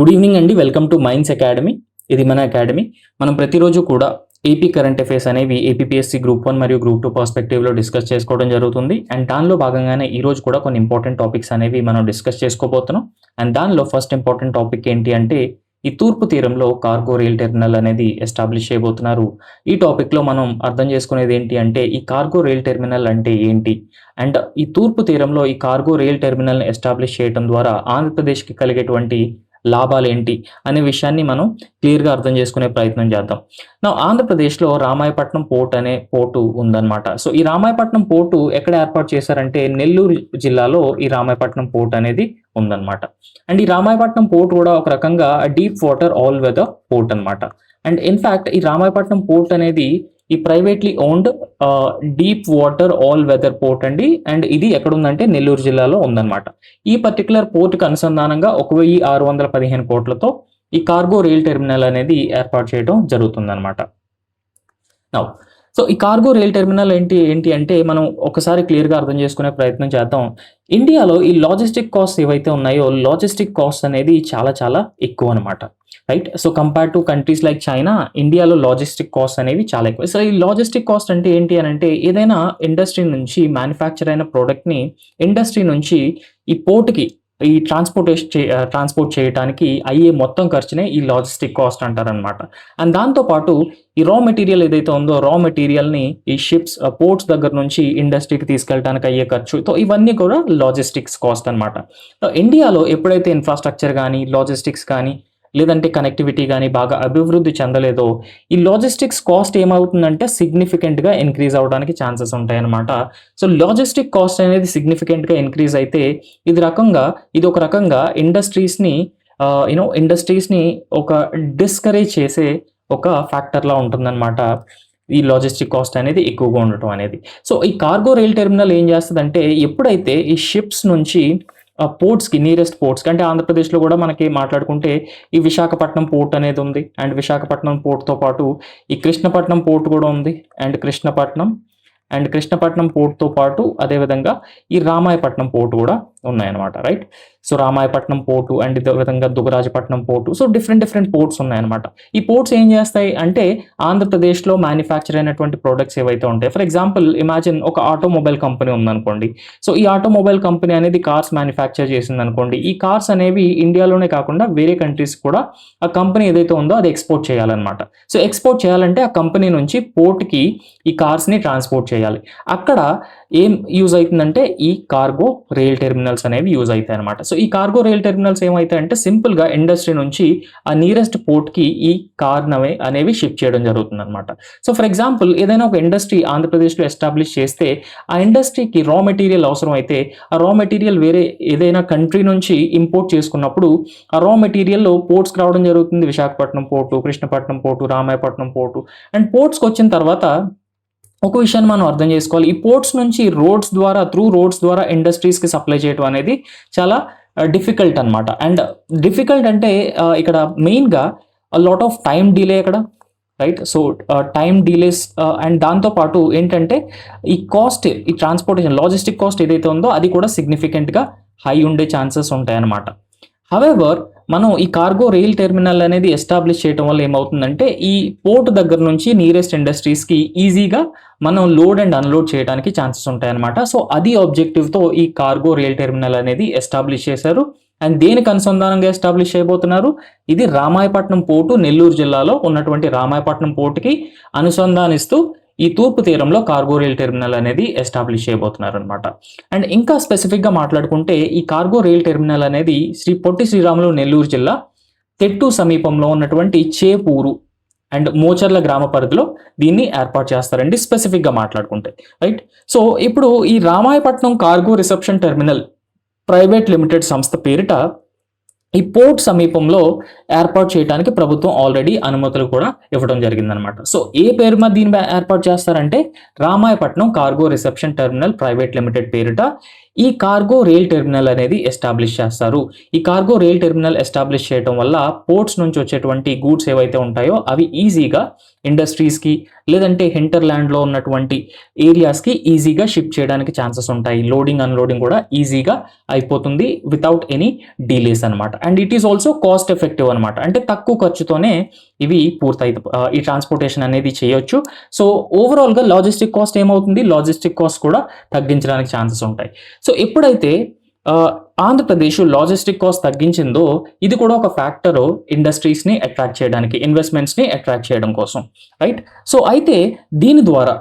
Good evening అండి. Welcome to minds academy. ఇది మన అకాడమీ. మనం ప్రతిరోజు కూడా ఏపీ కరెంట్ అఫైర్స్ అనేవి ఏపీపీఎస్సీ గ్రూప్ 1 మరియు గ్రూప్ 2 పర్స్పెక్టివ్లో డిస్కస్ చేసుకోవడం జరుగుతుంది. అండ్ దానిలో భాగంగానే ఈ రోజు కూడా కొన్ని ఇంపార్టెంట్ టాపిక్స్ అనేవి మనం డిస్కస్ చేసుకోబోతున్నాం. అండ్ దానిలో ఫస్ట్ ఇంపార్టెంట్ టాపిక్ ఏంటి అంటే ఈ తూర్పు తీరంలో కార్గో రైల్ టెర్మినల్ అనేది ఎస్టాబ్లిష్ చేయబోతున్నారు. ఈ టాపిక్లో మనం అర్థం చేసుకునేది ఏంటి అంటే ఈ కార్గో రైల్ టెర్మినల్ అంటే ఏంటి, అండ్ ఈ తూర్పు తీరంలో ఈ కార్గో రైల్ టెర్మినల్ని ఎస్టాబ్లిష్ చేయడం ద్వారా ఆంధ్రప్రదేశ్కి కలిగేటువంటి లాభాలు ఏంటి అనే విషయాన్ని మనం క్లియర్గా అర్థం చేసుకునే ప్రయత్నం చేద్దాం. నా ఆంధ్రప్రదేశ్లో రామాయపట్నం పోర్ట్ అనే పోర్టు ఉందన్నమాట. సో ఈ రామాయపట్నం పోర్టు ఎక్కడ ఏర్పాటు చేశారంటే నెల్లూరు జిల్లాలో ఈ రామాయపట్నం పోర్ట్ అనేది ఉందన్నమాట. అండ్ ఈ రామాయపట్నం పోర్ట్ కూడా ఒక రకంగా deep water all weather port అనమాట. అండ్ ఇన్ఫ్యాక్ట్ ఈ రామాయపట్నం పోర్ట్ అనేది ఈ privately owned deep water all weather port అండి. అండ్ ఇది ఎక్కడ ఉందంటే నెల్లూరు జిల్లాలో ఉందన్నమాట. ఈ పర్టికులర్ పోర్టుకు అనుసంధానంగా 1615 కోట్లతో ఈ కార్గో రైల్ టెర్మినల్ అనేది ఏర్పాటు చేయడం జరుగుతుందన్నమాట. నౌ సో ఈ కార్గో రైల్ టెర్మినల్ ఏంటి అంటే మనం ఒకసారి క్లియర్గా అర్థం చేసుకునే ప్రయత్నం చేద్దాం. ఇండియాలో ఈ లాజిస్టిక్ కాస్ట్ ఏవైతే ఉన్నాయో లాజిస్టిక్ కాస్ట్ అనేది చాలా చాలా ఎక్కువ అనమాట. Right. So compare to countries like China, ఇండియాలో లాజిస్టిక్ కాస్ట్ అనేవి చాలా ఎక్కువ. సో ఈ లాజిస్టిక్ కాస్ట్ అంటే ఏంటి అని అంటే ఏదైనా ఇండస్ట్రీ నుంచి మ్యానుఫ్యాక్చర్ అయిన ప్రోడక్ట్ని ఇండస్ట్రీ నుంచి ఈ పోర్ట్కి ఈ ట్రాన్స్పోర్ట్ చేయడానికి అయ్యే మొత్తం ఖర్చునే ఈ లాజిస్టిక్ కాస్ట్ అంటారనమాట. అండ్ దాంతోపాటు ఈ రా మెటీరియల్ ఏదైతే ఉందో రా మెటీరియల్ని ఈ షిప్స్ పోర్ట్స్ దగ్గర నుంచి ఇండస్ట్రీకి తీసుకెళ్ళడానికి అయ్యే ఖర్చు, సో ఇవన్నీ కూడా లాజిస్టిక్స్ కాస్ట్ అనమాట. ఇండియాలో ఎప్పుడైతే ఇన్ఫ్రాస్ట్రక్చర్ కానీ లాజిస్టిక్స్ కానీ లేదంటే కనెక్టివిటీ కానీ బాగా అభివృద్ధి చెందలేదో ఈ లాజిస్టిక్స్ కాస్ట్ ఏమవుతుందంటే సిగ్నిఫికెంట్గా ఇంక్రీజ్ అవడానికి ఛాన్సెస్ ఉంటాయన్నమాట. సో లాజిస్టిక్ కాస్ట్ అనేది సిగ్నిఫికెంట్గా ఇంక్రీజ్ అయితే ఇది ఒక రకంగా ఇండస్ట్రీస్ని ఒక డిస్కరేజ్ చేసే ఒక ఫ్యాక్టర్లా ఉంటుందన్నమాట. ఈ లాజిస్టిక్ కాస్ట్ అనేది ఎక్కువగా ఉండటం అనేది. సో ఈ కార్గో రైల్ టెర్మినల్ ఏం చేస్తుందంటే ఎప్పుడైతే ఈ షిప్స్ నుంచి పోర్ట్స్కి నియరెస్ట్ పోర్ట్స్కి అంటే ఆంధ్రప్రదేశ్లో కూడా మనకి మాట్లాడుకుంటే ఈ విశాఖపట్నం పోర్ట్ అనేది ఉంది. అండ్ విశాఖపట్నం పోర్ట్తో పాటు ఈ కృష్ణపట్నం పోర్ట్ కూడా ఉంది. అండ్ కృష్ణపట్నం పోర్ట్తో పాటు అదేవిధంగా ఈ రామాయపట్నం పోర్ట్ కూడా ఉన్నాయన్నమాట. Right. So Ramayapatnam port and ఇదే విధంగా Dugarajapatnam port, so different ports ఉన్నాయన్నమాట. ఈ పోర్ట్స్ ఏం చేస్తాయి అంటే ఆంధ్రప్రదేశ్లో మ్యానుఫ్యాక్చర్ అయినటువంటి ప్రోడక్ట్స్ ఏవైతే ఉంటాయి, ఫర్ ఎగ్జాంపుల్ ఇమాజిన్ ఒక ఆటోమొబైల్ కంపెనీ ఉందనుకోండి. సో ఈ ఆటోమొబైల్ కంపెనీ అనేది కార్స్ మ్యానుఫ్యాక్చర్ చేసింది అనుకోండి. ఈ కార్స్ అనేవి ఇండియాలోనే కాకుండా వేరే కంట్రీస్ కూడా ఆ కంపెనీ ఏదైతే ఉందో అది ఎక్స్పోర్ట్ చేయాలన్నమాట. సో ఎక్స్పోర్ట్ చేయాలంటే ఆ కంపెనీ నుంచి పోర్ట్కి ఈ కార్స్ని ట్రాన్స్పోర్ట్ చేయాలి. అక్కడ ఏం యూజ్ అవుతుందంటే ఈ కార్గో రైల్ టెర్మినల్స్ అనేవి యూజ్ అవుతాయి అనమాట. సో ఈ కార్గో రైల్ టెర్మినల్స్ ఏమవుతాయంటే సింపుల్గా ఇండస్ట్రీ నుంచి ఆ నియరెస్ట్ పోర్ట్కి ఈ కార్నవే అనేవి షిప్ చేయడం జరుగుతుంది అనమాట. సో ఫర్ ఎగ్జాంపుల్ ఏదైనా ఒక ఇండస్ట్రీ ఆంధ్రప్రదేశ్లో ఎస్టాబ్లిష్ చేస్తే ఆ ఇండస్ట్రీకి రా మెటీరియల్ అవసరం అయితే ఆ రా మెటీరియల్ వేరే ఏదైనా కంట్రీ నుంచి ఇంపోర్ట్ చేసుకున్నప్పుడు ఆ రా మెటీరియల్ పోర్ట్స్కి రావడం జరుగుతుంది. Visakhapatnam port, Krishnapatnam port, Ramayapatnam port. And పోర్ట్స్కి వచ్చిన తర్వాత ఒక విషయాన్ని మనం అర్థం చేసుకోవాలి. ఈ పోర్ట్స్ నుంచి త్రూ రోడ్స్ ద్వారా ఇండస్ట్రీస్కి సప్లై చేయడం అనేది చాలా డిఫికల్ట్ అనమాట. అండ్ డిఫికల్ట్ అంటే ఇక్కడ మెయిన్గా లాట్ ఆఫ్ టైం డిలే ఇక్కడ. Right. So time delays and దాంతోపాటు ఏంటంటే ఈ ట్రాన్స్పోర్టేషన్ లాజిస్టిక్ కాస్ట్ ఏదైతే ఉందో అది కూడా సిగ్నిఫికెంట్గా హై ఉండే ఛాన్సెస్ ఉంటాయన్నమాట. హవెవర్ మనం ఈ కార్గో రైల్ టెర్మినల్ అనేది ఎస్టాబ్లిష్ చేయడం వల్ల ఏమవుతుందంటే ఈ పోర్ట్ దగ్గర నుంచి నియరెస్ట్ ఇండస్ట్రీస్కి ఈజీగా మనం లోడ్ అండ్ అన్లోడ్ చేయడానికి ఛాన్సెస్ ఉంటాయన్నమాట. సో అది ఆబ్జెక్టివ్తో ఈ కార్గో రైల్ టెర్మినల్ అనేది ఎస్టాబ్లిష్ చేశారు. అండ్ దేనికి అనుసంధానంగా ఎస్టాబ్లిష్ చేయబోతున్నారు? ఇది రామాయపట్నం పోర్టు, నెల్లూరు జిల్లాలో ఉన్నటువంటి రామాయపట్నం పోర్టుకి అనుసంధానిస్తూ ఈ తూర్పు తీరంలో కార్గో రైల్ టెర్మినల్ అనేది ఎస్టాబ్లిష్ చేయబోతున్నారు అనమాట. అండ్ ఇంకా స్పెసిఫిక్గా మాట్లాడుకుంటే ఈ కార్గో రైల్ టెర్మినల్ అనేది శ్రీ పొట్టి శ్రీరాములు నెల్లూరు జిల్లా తెట్టు సమీపంలో ఉన్నటువంటి చేపూరు అండ్ మోచర్ల గ్రామ పరిధిలో దీన్ని ఏర్పాటు చేస్తారండి స్పెసిఫిక్గా మాట్లాడుకుంటే. రైట్. సో ఇప్పుడు ఈ Ramayapatnam cargo reception terminal private limited సంస్థ పేరిట ఈ పోర్ట్ సమీపంలో ఏర్పాటు చేయడానికి ప్రభుత్వం ఆల్రెడీ అనుమతులు కూడా ఇవ్వడం జరిగిందనమాట. సో ఏ పేరు మీద దీన్ని ఏర్పాటు చేస్తారంటే Ramayapatnam cargo reception terminal private limited పేరిట ఈ కార్గో రైల్ టెర్మినల్ అనేది ఎస్టాబ్లిష్ చేస్తారు. ఈ కార్గో రైల్ టెర్మినల్ ఎస్టాబ్లిష్ చేయడం వల్ల పోర్ట్స్ నుంచి వచ్చేటువంటి గూడ్స్ ఏవైతే ఉంటాయో అవి ఈజీగా ఇండస్ట్రీస్కి లేదంటే హింటర్లాండ్లో ఉన్నటువంటి ఏరియాస్కి ఈజీగా షిప్ చేయడానికి ఛాన్సెస్ ఉంటాయి. లోడింగ్ అన్లోడింగ్ కూడా ఈజీగా అయిపోతుంది వితౌట్ ఎనీ డీలేస్ అనమాట. And it is also cost effective అనమాట. అంటే తక్కువ ఖర్చుతోనే ఇవి పూర్తయి ఈ ట్రాన్స్పోర్టేషన్ అనేది చేయొచ్చు. సో ఓవరాల్గా లాజిస్టిక్ కాస్ట్ ఏమవుతుంది, లాజిస్టిక్ కాస్ట్ కూడా తగ్గించడానికి ఛాన్సెస్ ఉంటాయి. సో ఎప్పుడైతే ఆంధ్రప్రదేశ్ లాజిస్టిక్ కాస్ట్ తగ్గించిందో ఇది కూడా ఒక ఫ్యాక్టర్ ఇండస్ట్రీస్ని అట్రాక్ట్ చేయడానికి, ఇన్వెస్ట్మెంట్స్ని అట్రాక్ట్ చేయడం కోసం, రైట్. సో అయితే దీని ద్వారా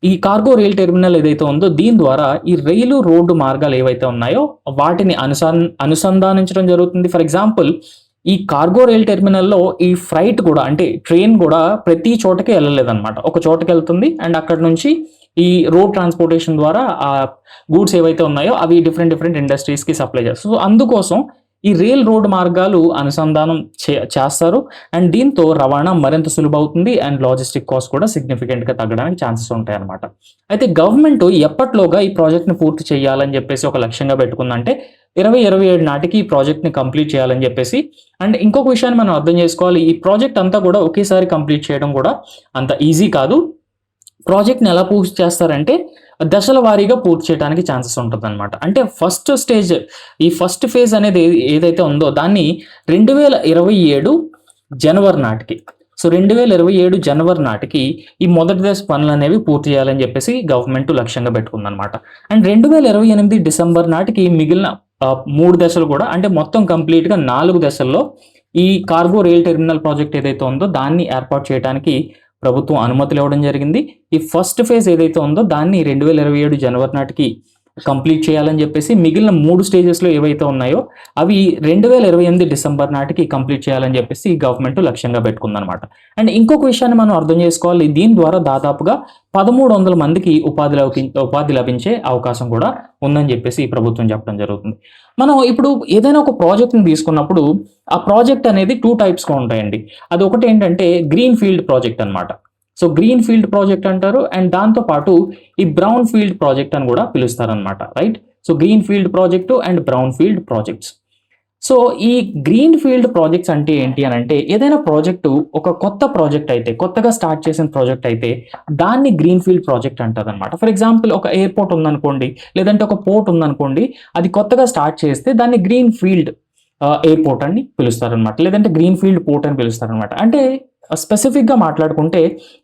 ఈ కార్గో రైల్ టెర్మినల్ ఏదైతే ఉందో దీని ద్వారా ఈ రైలు రోడ్డు మార్గాలు ఏవైతే ఉన్నాయో వాటిని అనుసంధానించడం జరుగుతుంది. ఫర్ ఎగ్జాంపుల్ ఈ కార్గో రైల్ టెర్మినల్లో ఈ ఫ్రైట్ కూడా అంటే ట్రైన్ కూడా ప్రతి చోటకి వెళ్ళలేదన్నమాట. ఒక చోటకి వెళ్తుంది అండ్ అక్కడ నుంచి ఈ రోడ్ ట్రాన్స్పోర్టేషన్ ద్వారా ఆ గూడ్స్ ఏవైతే ఉన్నాయో అవి డిఫరెంట్ ఇండస్ట్రీస్కి సప్లై చేస్తారు. సో అందుకోసం ఈ రైల్ రోడ్ మార్గాలు అనుసంధానం చేస్తారు అండ్ దీంతో రవాణా మరింత సులుభవుతుంది అండ్ లాజిస్టిక్ కాస్ట్ కూడా సిగ్నిఫికెంట్గా తగ్గడానికి ఛాన్సెస్ ఉంటాయి అనమాట. అయితే గవర్నమెంట్ ఎప్పట్లోగా ఈ ప్రాజెక్ట్ని పూర్తి చేయాలని చెప్పేసి ఒక లక్ష్యంగా పెట్టుకుందంటే 2027 నాటికి ఈ ప్రాజెక్ట్ని కంప్లీట్ చేయాలని చెప్పేసి. అండ్ ఇంకొక విషయాన్ని మనం అర్థం చేసుకోవాలి, ఈ ప్రాజెక్ట్ అంతా కూడా ఒకేసారి కంప్లీట్ చేయడం కూడా అంత ఈజీ కాదు. ప్రాజెక్ట్ని ఎలా పూర్తి చేస్తారంటే దశల వారీగా పూర్తి చేయడానికి ఛాన్సెస్ ఉంటుంది అనమాట. అంటే ఫస్ట్ స్టేజ్, ఈ ఫస్ట్ ఫేజ్ అనేది ఏదైతే ఉందో దాన్ని 2027 జనవరి నాటికి, సో 2027 జనవరి నాటికి ఈ మొదటి దశ పనులు అనేవి పూర్తి చేయాలని చెప్పేసి గవర్నమెంట్ లక్ష్యంగా పెట్టుకుందనమాట. అండ్ 2028 డిసెంబర్ నాటికి మిగిలిన 3 దశలు కూడా అంటే మొత్తం కంప్లీట్గా 4 దశల్లో ఈ కార్గో రైల్ టెర్మినల్ ప్రాజెక్ట్ ఏదైతే ఉందో దాన్ని ఏర్పాటు చేయడానికి ప్రభుత్వం అనుమతులు ఇవ్వడం జరిగింది. ఈ ఫస్ట్ ఫేజ్ ఏదైతే ఉందో దాన్ని 2027 జనవరి నాటికి కంప్లీట్ చేయాలని చెప్పేసి మిగిలిన 3 స్టేజెస్లో ఏవైతే ఉన్నాయో అవి 2028 డిసెంబర్ నాటికి కంప్లీట్ చేయాలని చెప్పేసి గవర్నమెంట్ లక్ష్యంగా పెట్టుకుందనమాట. అండ్ ఇంకొక విషయాన్ని మనం అర్థం చేసుకోవాలి, దీని ద్వారా దాదాపుగా 1300 మందికి ఉపాధి లభించే అవకాశం కూడా ఉందని చెప్పేసి ఈ ప్రభుత్వం చెప్పడం జరుగుతుంది. మనం ఇప్పుడు ఏదైనా ఒక ప్రాజెక్ట్ని తీసుకున్నప్పుడు ఆ ప్రాజెక్ట్ అనేది 2 టైప్స్గా ఉంటాయండి. అది ఒకటి ఏంటంటే గ్రీన్ ఫీల్డ్ ప్రాజెక్ట్ అనమాట. సో గ్రీన్ ఫీల్డ్ ప్రాజెక్ట్ అంటారు అండ్ దాంతోపాటు ఈ బ్రౌన్ ఫీల్డ్ ప్రాజెక్ట్ అని కూడా పిలుస్తారనమాట, right. So green field project and brown field projects. So ఈ గ్రీన్ ఫీల్డ్ ప్రాజెక్ట్స్ అంటే ఏంటి అని అంటే ఏదైనా ప్రాజెక్టు ఒక కొత్త ప్రాజెక్ట్ అయితే, కొత్తగా స్టార్ట్ చేసిన ప్రాజెక్ట్ అయితే దాన్ని గ్రీన్ ఫీల్డ్ ప్రాజెక్ట్ అంటారు అనమాట. ఫర్ ఎగ్జాంపుల్ ఒక ఎయిర్పోర్ట్ ఉందనుకోండి, లేదంటే ఒక పోర్ట్ ఉందనుకోండి, అది కొత్తగా స్టార్ట్ చేస్తే దాన్ని గ్రీన్ ఫీల్డ్ ఎయిర్పోర్ట్ అని పిలుస్తారనమాట, లేదంటే గ్రీన్ ఫీల్డ్ పోర్ట్ అని పిలుస్తారనమాట. అంటే స్పెసిఫిక్గా మాట్లాడుకుంటే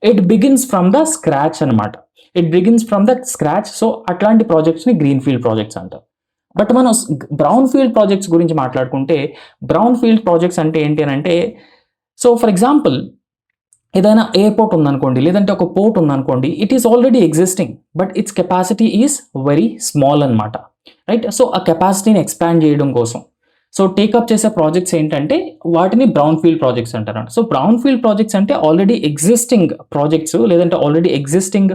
it begins from the scratch అనమాట, it begins from the scratch. So అట్లాంటి ప్రాజెక్ట్స్ని గ్రీన్ ఫీల్డ్ ప్రాజెక్ట్స్ అంటారు. బట్ మనం బ్రౌన్ ఫీల్డ్ ప్రాజెక్ట్స్ గురించి మాట్లాడుకుంటే బ్రౌన్ ఫీల్డ్ ప్రాజెక్ట్స్ అంటే ఏంటి అని అంటే, సో ఫర్ ఎగ్జాంపుల్ ఏదైనా ఎయిర్పోర్ట్ ఉందనుకోండి, లేదంటే ఒక పోర్ట్ ఉందనుకోండి, it is already existing but its capacity is very small అనమాట, రైట్. సో ఆ కెపాసిటీని ఎక్స్పాండ్ చేయడం కోసం సో టేకప్ చేసే ప్రాజెక్ట్స్ ఏంటంటే వాటిని బ్రౌన్ ఫీల్డ్ ప్రాజెక్ట్స్ అంటారు. సో బ్రౌన్ ఫీల్డ్ ప్రాజెక్ట్స్ అంటే ఆల్రెడీ ఎగ్జిస్టింగ్ ప్రాజెక్ట్స్ లేదంటే already existing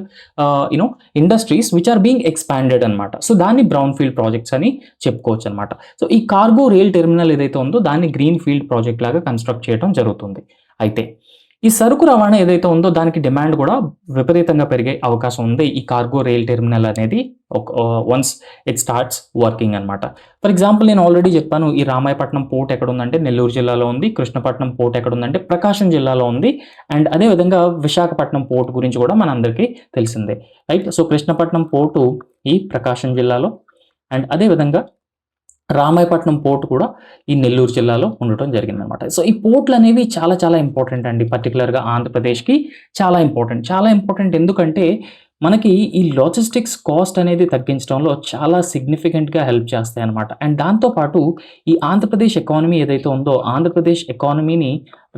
industries which are being expanded అనమాట. సో దాన్ని బ్రౌన్ ఫీల్డ్ ప్రాజెక్ట్స్ అని చెప్పుకోవచ్చు అనమాట. సో ఈ కార్గో రైల్ టెర్మినల్ ఏదైతే ఉందో దాన్ని గ్రీన్ ఫీల్డ్ ప్రాజెక్ట్ లాగా కన్స్ట్రక్ట్ చేయడం జరుగుతుంది. అయితే ఈ సరుకు రవాణా ఏదైతే ఉందో దానికి డిమాండ్ కూడా విపరీతంగా పెరిగే అవకాశం ఉంది ఈ కార్గో రైల్ టెర్మినల్ అనేది వన్స్ ఇట్ స్టార్ట్స్ వర్కింగ్ అనమాట. ఫర్ ఎగ్జాంపుల్ నేను ఆల్రెడీ చెప్పాను, ఈ రామాయపట్నం పోర్ట్ ఎక్కడ ఉందంటే నెల్లూరు జిల్లాలో ఉంది, కృష్ణపట్నం పోర్ట్ ఎక్కడ ఉందంటే ప్రకాశం జిల్లాలో ఉంది, అండ్ అదేవిధంగా విశాఖపట్నం పోర్ట్ గురించి కూడా మనందరికీ తెలిసిందే, రైట్. సో కృష్ణపట్నం పోర్టు ఈ ప్రకాశం జిల్లాలో అండ్ అదేవిధంగా రామాయపట్నం పోర్ట్ కూడా ఈ నెల్లూరు జిల్లాలో ఉండటం జరిగిందనమాట. సో ఈ పోర్ట్లు అనేవి చాలా చాలా ఇంపార్టెంట్ అండి, పర్టికులర్గా ఆంధ్రప్రదేశ్కి చాలా ఇంపార్టెంట్. ఎందుకంటే మనకి ఈ లాజిస్టిక్స్ కాస్ట్ అనేది తగ్గించడంలో చాలా సిగ్నిఫికెంట్గా హెల్ప్ చేస్తాయి అనమాట. అండ్ దాంతోపాటు ఈ ఆంధ్రప్రదేశ్ ఎకానమీ ఏదైతే ఉందో ఆంధ్రప్రదేశ్ ఎకానమీని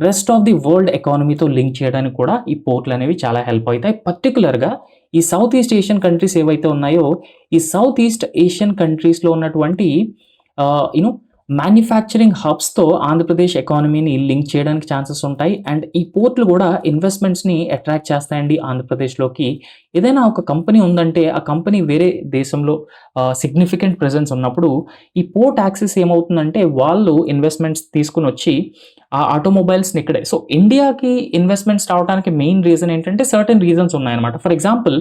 రెస్ట్ ఆఫ్ ది వరల్డ్ ఎకానమీతో లింక్ చేయడానికి కూడా ఈ పోర్ట్లు అనేవి చాలా హెల్ప్ అవుతాయి. పర్టికులర్గా ఈ సౌత్ ఈస్ట్ ఏషియన్ కంట్రీస్ ఏవైతే ఉన్నాయో ఈ సౌత్ ఈస్ట్ ఏషియన్ కంట్రీస్లో ఉన్నటువంటి మ్యానుఫ్యాక్చరింగ్ హబ్స్తో ఆంధ్రప్రదేశ్ ఎకానమీని లింక్ చేయడానికి ఛాన్సెస్ ఉంటాయి. అండ్ ఈ పోర్ట్లు కూడా ఇన్వెస్ట్మెంట్స్ని అట్రాక్ట్ చేస్తాయండి ఆంధ్రప్రదేశ్లోకి. ఏదైనా ఒక కంపెనీ ఉందంటే ఆ కంపెనీ వేరే దేశంలో సిగ్నిఫికెంట్ ప్రెజెన్స్ ఉన్నప్పుడు ఈ పోర్ట్ యాక్సెస్ ఏమవుతుందంటే వాళ్ళు ఇన్వెస్ట్మెంట్స్ తీసుకుని వచ్చి ఆ ఆటోమొబైల్స్ని ఇక్కడే. సో ఇండియాకి ఇన్వెస్ట్మెంట్స్ రావడానికి మెయిన్ రీజన్ ఏంటంటే సర్టెన్ రీజన్స్ ఉన్నాయన్నమాట. ఫర్ ఎగ్జాంపుల్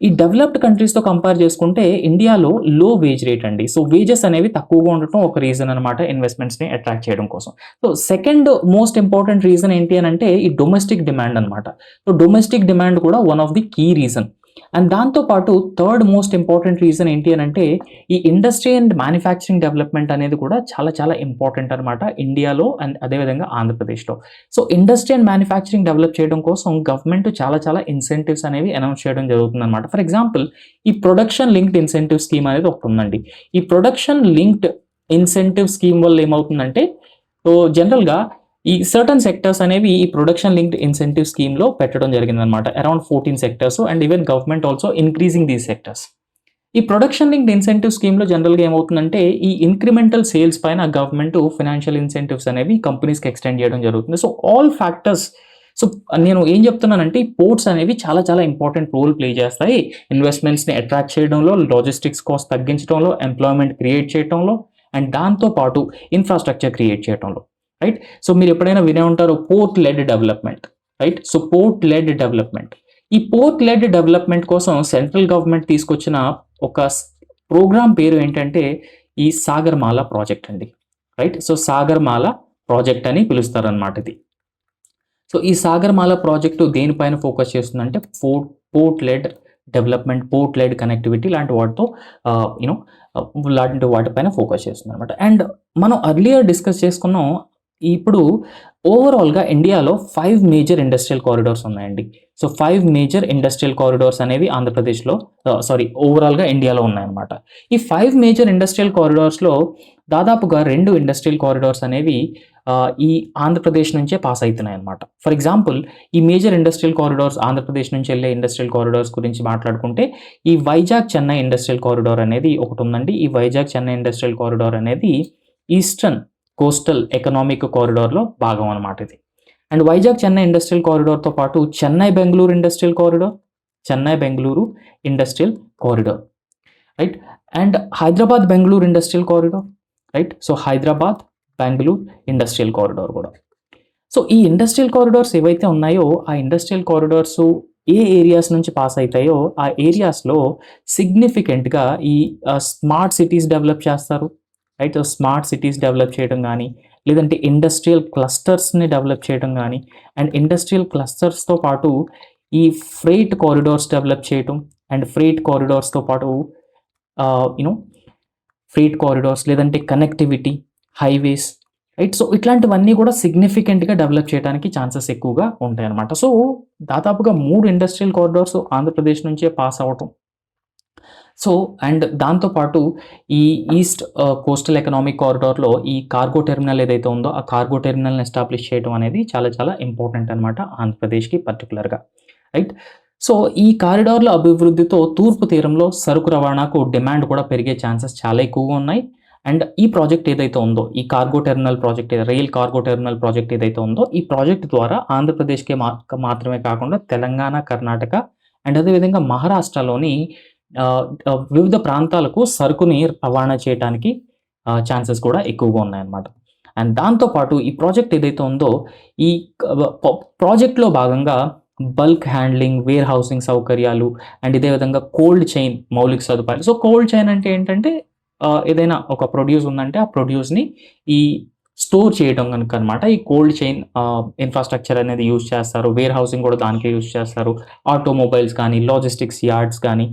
ఈ డెవలప్డ్ కంట్రీస్తో కంపేర్ చేసుకుంటే ఇండియాలో లో వేజ్ రేట్ అండి. సో వేజెస్ అనేవి తక్కువగా ఉండటం ఒక రీజన్ అనమాట ఇన్వెస్ట్మెంట్స్ని అట్రాక్ట్ చేయడం కోసం. So second most important reason ఏంటి అని అంటే ఈ డొమెస్టిక్ డిమాండ్ అనమాట. సో డొమెస్టిక్ డిమాండ్ కూడా one of the key reason. And దాంతోపాటు థర్డ్ మోస్ట్ ఇంపార్టెంట్ రీజన్ ఏంటి అని అంటే ఈ ఇండస్ట్రీ అండ్ మ్యానుఫ్యాక్చరింగ్ డెవలప్మెంట్ అనేది కూడా చాలా చాలా ఇంపార్టెంట్ అనమాట ఇండియాలో అండ్ అదేవిధంగా ఆంధ్రప్రదేశ్లో. So industry and manufacturing develop చేయడం కోసం గవర్నమెంట్ చాలా చాలా ఇన్సెంటివ్స్ అనేవి అనౌన్స్ చేయడం జరుగుతుంది అనమాట. ఫర్ ఎగ్జాంపుల్ ఈ ప్రొడక్షన్ లింక్డ్ ఇన్సెంటివ్ స్కీమ్ అనేది ఒకటి ఉందండి. ఈ ప్రొడక్షన్ లింక్డ్ ఇన్సెంటివ్ స్కీమ్ వల్ల ఏమవుతుందంటే సో జనరల్గా ఈ సర్టన్ సెక్టర్స్ అనేవి ఈ ప్రొడక్షన్ లింక్డ్ ఇన్సెంటివ్ స్కీమ్లో పెట్టడం జరిగిందనమాట. Around 14 sectors and even government also increasing these sectors. ఈ ప్రొడక్షన్ లింక్డ్ ఇన్సెంటివ్ స్కీమ్లో జనరల్గా ఏమవుతుందంటే ఈ ఇంక్రిమెంటల్ సేల్స్ పైన గవర్నమెంట్ ఫైనాన్షియల్ ఇన్సెంటివ్స్ అనేవి కంపెనీస్కి ఎక్స్టెండ్ చేయడం జరుగుతుంది. So all factors. సో నేను ఏం చెప్తున్నానంటే ఈ పోర్ట్స్ అనేవి చాలా చాలా ఇంపార్టెంట్ రోల్ ప్లే చేస్తాయి ఇన్వెస్ట్మెంట్స్ని అట్రాక్ట్ చేయడంలో, లాజిస్టిక్స్ కాస్ట్ తగ్గించడంలో, ఎంప్లాయ్మెంట్ క్రియేట్ చేయడంలో అండ్ దాంతోపాటు ఇన్ఫ్రాస్ట్రక్చర్ క్రియేట్ చేయడంలో. రైట్. సో మీరు ఎప్పుడైనా వినే ఉంటారు port led development. Right. So port led development, ఈ పోర్ట్ లెడ్ డెవలప్మెంట్ కోసం సెంట్రల్ గవర్నమెంట్ తీసుకొచ్చిన ఒక ప్రోగ్రామ్ పేరు ఏంటంటే ఈ సాగర్మాల ప్రాజెక్ట్ అండి. రైట్. సో సాగర్మాల ప్రాజెక్ట్ అని పిలుస్తారు అనమాట ఇది. సో ఈ సాగర్మాల ప్రాజెక్టు దేనిపైన ఫోకస్ చేస్తుందంటే port led development, port led connectivity లాంటి వాటితో లాంటి వాటిపైన ఫోకస్ చేస్తుంది అనమాట. అండ్ మనం అర్లియర్ డిస్కస్ చేసుకున్నాం. ఇప్పుడు ఓవరాల్గా ఇండియాలో 5 మేజర్ ఇండస్ట్రియల్ కారిడార్స్ ఉన్నాయండి. సో 5 మేజర్ ఇండస్ట్రియల్ కారిడార్స్ అనేవి ఆంధ్రప్రదేశ్లో ఓవరాల్గా ఇండియాలో ఉన్నాయన్నమాట. ఈ 5 మేజర్ ఇండస్ట్రియల్ కారిడార్స్లో దాదాపుగా 2 ఇండస్ట్రియల్ కారిడార్స్ అనేవి ఈ ఆంధ్రప్రదేశ్ నుంచే పాస్ అవుతున్నాయి అనమాట. ఫర్ ఎగ్జాంపుల్ ఈ మేజర్ ఇండస్ట్రియల్ కారిడార్స్ ఆంధ్రప్రదేశ్ నుంచి వెళ్ళే ఇండస్ట్రియల్ కారిడార్స్ గురించి మాట్లాడుకుంటే ఈ వైజాగ్ చెన్నై ఇండస్ట్రియల్ కారిడార్ అనేది ఒకటి ఉందండి. ఈ వైజాగ్ చెన్నై ఇండస్ట్రియల్ కారిడార్ అనేది ఈస్టర్న్ కోస్టల్ ఎకనామిక్ కారిడార్లో భాగం అనమాట ఇది. అండ్ వైజాగ్ చెన్నై ఇండస్ట్రియల్ కారిడార్తో పాటు Chennai Bengaluru industrial corridor, Chennai Bengaluru industrial corridor. Right. And Hyderabad Bengaluru industrial corridor. Right. So Hyderabad Bengaluru industrial corridor కూడా. సో ఈ ఇండస్ట్రియల్ కారిడార్స్ ఏవైతే ఉన్నాయో ఆ ఇండస్ట్రియల్ కారిడార్స్ ఏ ఏరియాస్ నుంచి పాస్ అవుతాయో ఆ ఏరియాస్లో సిగ్నిఫికెంట్గా ఈ స్మార్ట్ సిటీస్ డెవలప్ చేస్తారు. రైట్. స్మార్ట్ సిటీస్ డెవలప్ చేయడం కానీ లేదంటే ఇండస్ట్రియల్ క్లస్టర్స్ని డెవలప్ చేయడం కానీ అండ్ ఇండస్ట్రియల్ క్లస్టర్స్తో పాటు ఈ ఫ్రైట్ కారిడార్స్ డెవలప్ చేయడం అండ్ ఫ్రైట్ కారిడార్స్తో పాటు ఫ్రైట్ కారిడార్స్ లేదంటే కనెక్టివిటీ, హైవేస్. రైట్. సో ఇట్లాంటివన్నీ కూడా సిగ్నిఫికెంట్గా డెవలప్ చేయడానికి ఛాన్సెస్ ఎక్కువగా ఉంటాయి అన్నమాట. సో దాదాపుగా 3 ఇండస్ట్రియల్ కారిడార్స్ ఆంధ్రప్రదేశ్ నుంచే పాస్ అవ్వటం. సో అండ్ దాంతోపాటు ఈ ఈస్ట్ కోస్టల్ ఎకనామిక్ కారిడార్లో ఈ కార్గో టెర్మినల్ ఏదైతే ఉందో ఆ కార్గో టెర్మినల్ని ఎస్టాబ్లిష్ చేయడం అనేది చాలా చాలా ఇంపార్టెంట్ అనమాట ఆంధ్రప్రదేశ్కి పర్టికులర్గా. రైట్. సో ఈ కారిడార్ల అభివృద్ధితో తూర్పు తీరంలో సరుకు రవాణాకు డిమాండ్ కూడా పెరిగే ఛాన్సెస్ చాలా ఎక్కువగా ఉన్నాయి. అండ్ ఈ ప్రాజెక్ట్ ఏదైతే ఉందో ఈ cargo terminal project, rail cargo terminal project ఏదైతే ఉందో ఈ ప్రాజెక్ట్ ద్వారా ఆంధ్రప్రదేశ్కి మాత్రమే కాకుండా తెలంగాణ, కర్ణాటక అండ్ అదేవిధంగా మహారాష్ట్రలోని వివిధ ప్రాంతాలకు సరుకుని రవాణా చేయడానికి ఛాన్సెస్ కూడా ఎక్కువగా ఉన్నాయన్నమాట. అండ్ దాంతోపాటు ఈ ప్రాజెక్ట్ ఏదైతే ఉందో ఈ ప్రాజెక్ట్లో భాగంగా బల్క్ హ్యాండ్లింగ్, వేర్ హౌసింగ్ సౌకర్యాలు అండ్ ఇదే విధంగా కోల్డ్ చైన్ మౌలిక సదుపాయాలు. సో కోల్డ్ చైన్ అంటే ఏంటంటే ఏదైనా ఒక ప్రొడ్యూస్ ఉందంటే ఆ ప్రొడ్యూస్ని ఈ స్టోర్ చేయడం కనుక అనమాట. ఈ కోల్డ్ చైన్ ఇన్ఫ్రాస్ట్రక్చర్ అనేది యూజ్ చేస్తారు. వేర్ హౌసింగ్ కూడా దానికే యూజ్ చేస్తారు. ఆటోమొబైల్స్ కానీ, లాజిస్టిక్స్ యార్డ్స్ కానీ.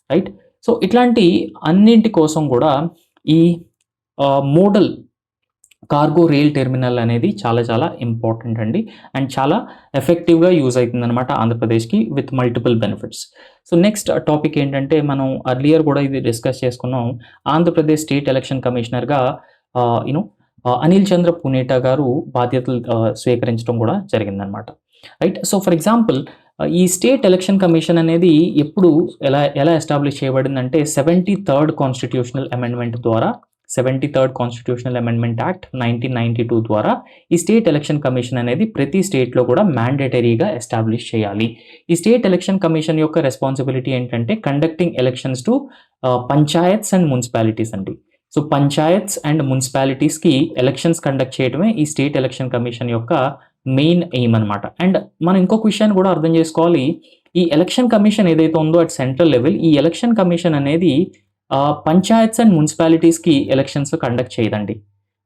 రైట్. సో ఇట్లాంటి అన్నింటి కోసం కూడా ఈ మోడల్ కార్గో రైల్ టెర్మినల్ అనేది చాలా చాలా ఇంపార్టెంట్ అండి అండ్ చాలా ఎఫెక్టివ్గా యూజ్ అవుతుంది అనమాట ఆంధ్రప్రదేశ్కి with multiple benefits. So next topic ఏంటంటే మనం అర్లియర్ కూడా ఇది డిస్కస్ చేసుకున్నాం. ఆంధ్రప్రదేశ్ స్టేట్ ఎలక్షన్ కమిషనర్గా అనిల్ చంద్ర పునేటా గారు బాధ్యతలు స్వీకరించడం కూడా జరిగిందనమాట. రైట్. సో ఫర్ ఎగ్జాంపుల్ ఈ స్టేట్ ఎలక్షన్ కమిషన్ అనేది ఎప్పుడు ఎలా ఎస్టాబ్లిష్ చేయబడిందంటే 73rd కాన్స్టిట్యూషనల్ అమెండ్మెంట్ ద్వారా 73rd కాన్స్టిట్యూషనల్ అమెండ్మెంట్ యాక్ట్ 1992 ద్వారా ఈ స్టేట్ ఎలక్షన్ కమిషన్ అనేది ప్రతి స్టేట్లో కూడా మ్యాండేటరీగా ఎస్టాబ్లిష్ చేయాలి. ఈ స్టేట్ ఎలక్షన్ కమిషన్ యొక్క రెస్పాన్సిబిలిటీ ఏంటంటే conducting elections to panchayats and municipalities అండి. సో పంచాయత్స్ అండ్ మున్సిపాలిటీస్కి ఎలక్షన్స్ కండక్ట్ చేయడమే ఈ స్టేట్ ఎలక్షన్ కమిషన్ యొక్క మెయిన్ ఎయిమ్ అనమాట. అండ్ మనం ఇంకొక విషయాన్ని కూడా అర్థం చేసుకోవాలి. ఈ ఎలక్షన్ కమిషన్ ఏదైతే ఉందో అట్ సెంట్రల్ లెవెల్, ఈ ఎలక్షన్ కమిషన్ అనేది పంచాయత్స్ అండ్ మున్సిపాలిటీస్కి ఎలక్షన్స్ కండక్ట్ చేయదండి.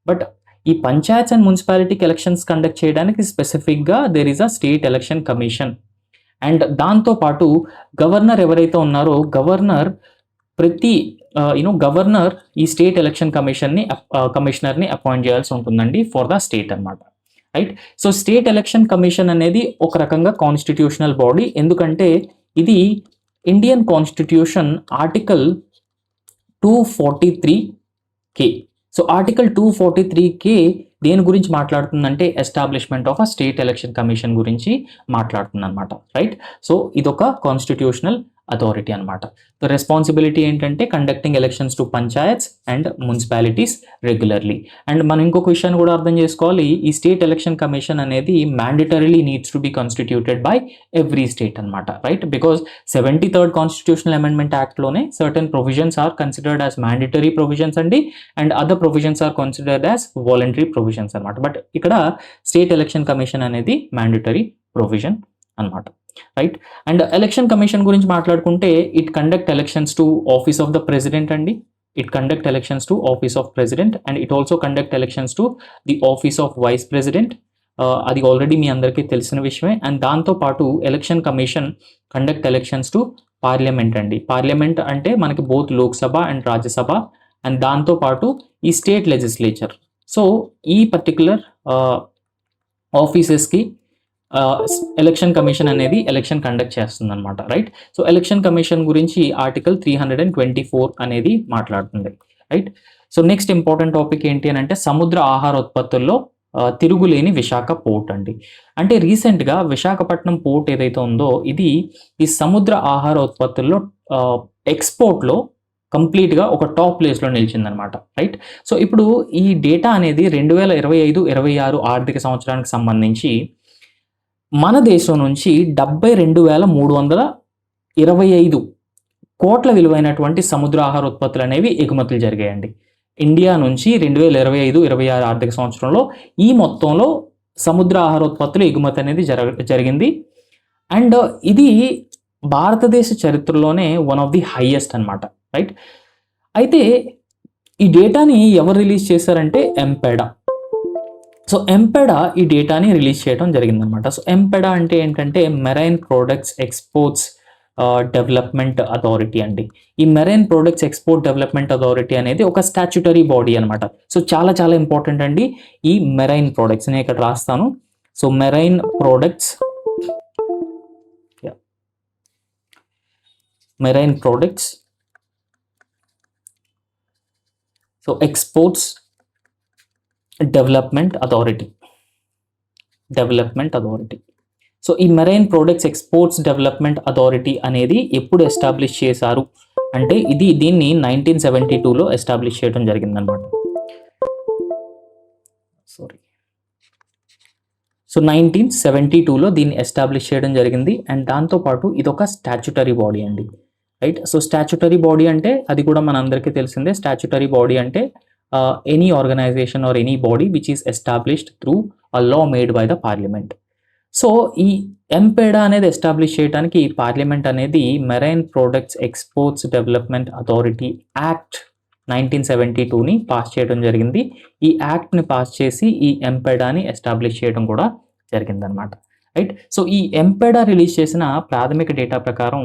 బట్ ఈ పంచాయత్స్ అండ్ మున్సిపాలిటీకి ఎలక్షన్స్ కండక్ట్ చేయడానికి స్పెసిఫిక్గా there is a state election commission. And దాంతోపాటు గవర్నర్ ఎవరైతే ఉన్నారో గవర్నర్ ప్రతి గవర్నర్ ఈ స్టేట్ ఎలక్షన్ కమిషనర్ని అపాయింట్ చేయాల్సి ఉంటుందండి ఫర్ ద స్టేట్ అనమాట. Right. So state election commission అనేది ఒక రకంగా కాన్స్టిట్యూషనల్ బాడీ. ఎందుకంటే ఇది Indian constitution article 243K. So article 243K దేని గురించి మాట్లాడుతుందంటే establishment of a state election commission గురించి మాట్లాడుతుంది అనమాట. రైట్. సో ఇదొక కాన్స్టిట్యూషనల్ అథారిటీ అనమాట. సో రెస్పాన్సిబిలిటీ ఏంటంటే conducting elections to panchayats and municipalities regularly. And మనం ఇంకొక విషయాన్ని కూడా అర్థం చేసుకోవాలి. ఈ స్టేట్ ఎలక్షన్ కమిషన్ అనేది mandatorily needs to be constituted by every state అనమాట. Right. Because 73rd constitutional amendment యాక్ట్లోనే certain provisions are considered as mandatory provisions అండి, and other provisions are considered as voluntary provisions అనమాట. But ఇక్కడ state election commission అనేది mandatory provision అనమాట. Right. And election commission గురించి మాట్లాడుకుంటే it conduct elections to office of the president అండి. It conduct elections to office of president and it also conduct elections to the office of vice president. అది already మీ అందరికీ తెలిసిన విషయమే. And దాంతోపాటు election commission conduct elections to parliament అండి. Parliament అంటే మనకి both Lok Sabha and Rajya Sabha, and దాంతోపాటు ఈ స్టేట్ లెజిస్లేచర్. సో ఈ పర్టికులర్ ఆఫీసెస్కి ఎలక్షన్ కమిషన్ అనేది ఎలక్షన్ కండక్ట్ చేస్తుంది అనమాట. రైట్. సో ఎలక్షన్ కమిషన్ గురించి ఆర్టికల్ 324 అనేది మాట్లాడుతుంది. Right. So next important topic ఏంటి అని అంటే సముద్ర ఆహార ఉత్పత్తుల్లో తిరుగులేని విశాఖ పోర్ట్ అండి. అంటే రీసెంట్గా విశాఖపట్నం పోర్ట్ ఏదైతే ఉందో ఇది ఈ సముద్ర ఆహార ఉత్పత్తుల్లో ఎక్స్పోర్ట్లో కంప్లీట్గా ఒక టాప్ ప్లేస్లో నిలిచిందనమాట. రైట్. సో ఇప్పుడు ఈ డేటా అనేది 2025-26 ఆర్థిక సంవత్సరానికి సంబంధించి మన దేశం నుంచి 72,325 కోట్ల విలువైనటువంటి సముద్ర ఆహార ఉత్పత్తులు అనేవి ఎగుమతులు జరిగాయండి. ఇండియా నుంచి 2025-26 ఆర్థిక సంవత్సరంలో ఈ మొత్తంలో సముద్ర ఆహార ఉత్పత్తులు ఎగుమతి అనేది జరిగింది. అండ్ ఇది భారతదేశ చరిత్రలోనే వన్ ఆఫ్ ది హైయెస్ట్ అనమాట. రైట్. అయితే ఈ డేటాని ఎవరు రిలీజ్ చేశారంటే ఎంపెడా. సో ఎంపెడా ఈ డేటాని రిలీజ్ చేయడం జరిగిందనమాట. సో ఎంపెడా అంటే ఏంటంటే marine products exports development authority అండి. ఈ marine products export development authority అనేది ఒక స్టాచ్యుటరీ బాడీ అనమాట. సో చాలా చాలా ఇంపార్టెంట్ అండి ఈ మెరైన్ ప్రొడక్ట్స్. నేను ఇక్కడ రాస్తాను. So marine products so exports development authority. So ఈ marine products exports development authority అనేది ఎప్పుడు ఎస్టాబ్లిష్ చేశారు అంటే దీన్ని 1972లో ఎస్టాబ్లిష్ చేయడం జరిగిందనమాట. సో 1972లో దీన్ని ఎస్టాబ్లిష్ చేయడం జరిగింది. అండ్ దాంతోపాటు ఇదొక స్టాచ్యుటరీ బాడీ అండి. రైట్. సో స్టాచ్యుటరీ బాడీ అంటే అది కూడా మనందరికీ తెలిసిందే. స్టాచ్యుటరీ బాడీ అంటే any organization or any body which is established through a law made by the parliament. So ఈ ఎంపెడా అనేది ఎస్టాబ్లిష్ చేయడానికి పార్లమెంట్ అనేది marine products exports development authority act 1972ని పాస్ చేయడం జరిగింది. ఈ యాక్ట్ని పాస్ చేసి ఈ ఎంపెడాని ఎస్టాబ్లిష్ చేయడం కూడా జరిగిందనమాట. రైట్. సో ఈ ఎంపెడా రిలీజ్ చేసిన ప్రాథమిక డేటా ప్రకారం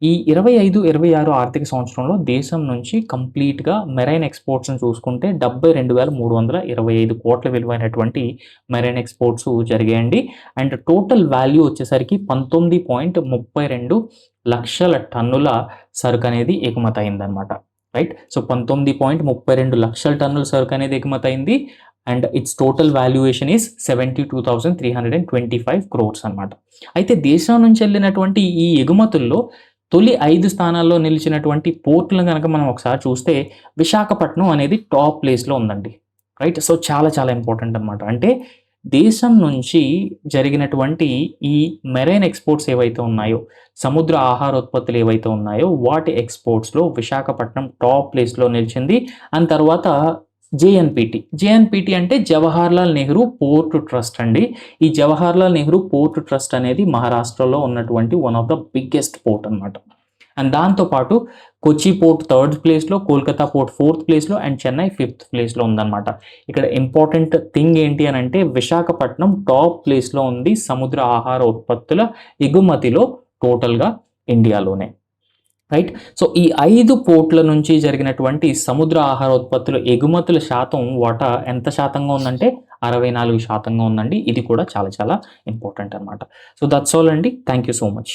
ఈ 25-26 ఆర్థిక సంవత్సరంలో దేశం నుంచి కంప్లీట్గా మెరైన్ ఎక్స్పోర్ట్స్ని చూసుకుంటే 72,325 కోట్ల విలువైనటువంటి మెరైన్ ఎక్స్పోర్ట్స్ జరిగాయండి. అండ్ టోటల్ వాల్యూ వచ్చేసరికి 19.32 లక్షల టన్నుల సరుకు అనేది ఎగుమతి అయిందనమాట. రైట్. సో 19.32 లక్షల టన్నుల సరుకు అనేది ఎగుమతి అయింది. And it's total valuation is 72,325 crores అనమాట. అయితే దేశం నుంచి వెళ్ళినటువంటి ఈ ఎగుమతుల్లో తొలి 5 స్థానాల్లో నిలిచినటువంటి పోర్టులను కనుక మనం ఒకసారి చూస్తే విశాఖపట్నం అనేది టాప్ ప్లేస్లో ఉందండి. రైట్. సో చాలా చాలా ఇంపార్టెంట్ అనమాట. అంటే దేశం నుంచి జరిగినటువంటి ఈ మెరైన్ ఎక్స్పోర్ట్స్ ఏవైతే ఉన్నాయో, సముద్ర ఆహార ఉత్పత్తులు ఏవైతే ఉన్నాయో వాటి ఎక్స్పోర్ట్స్లో విశాఖపట్నం టాప్ ప్లేస్లో నిలిచింది. అండ్ తర్వాత జేఎన్పిటి అంటే జవహర్లాల్ నెహ్రూ పోర్ట్ ట్రస్ట్ అండి. ఈ జవహర్లాల్ నెహ్రూ పోర్ట్ ట్రస్ట్ అనేది మహారాష్ట్రలో ఉన్నటువంటి one of the biggest port అనమాట. అండ్ దాంతోపాటు కొచ్చి పోర్ట్ 3rd ప్లేస్లో, కోల్కతా పోర్ట్ 4th ప్లేస్లో అండ్ చెన్నై 5th ప్లేస్లో ఉందన్నమాట. ఇక్కడ ఇంపార్టెంట్ థింగ్ ఏంటి అని అంటే విశాఖపట్నం టాప్ ప్లేస్లో ఉంది సముద్ర ఆహార ఉత్పత్తుల ఎగుమతిలో టోటల్గా ఇండియాలోనే. రైట్. సో ఈ 5 పోర్ట్ల నుంచి జరిగినటువంటి సముద్ర ఆహార ఉత్పత్తుల ఎగుమతుల శాతం వాటా ఎంత శాతంగా ఉందంటే 64% ఉందండి. ఇది కూడా చాలా చాలా ఇంపార్టెంట్ అనమాట. సో దట్స్ ఆల్ అండి. Thank you so much.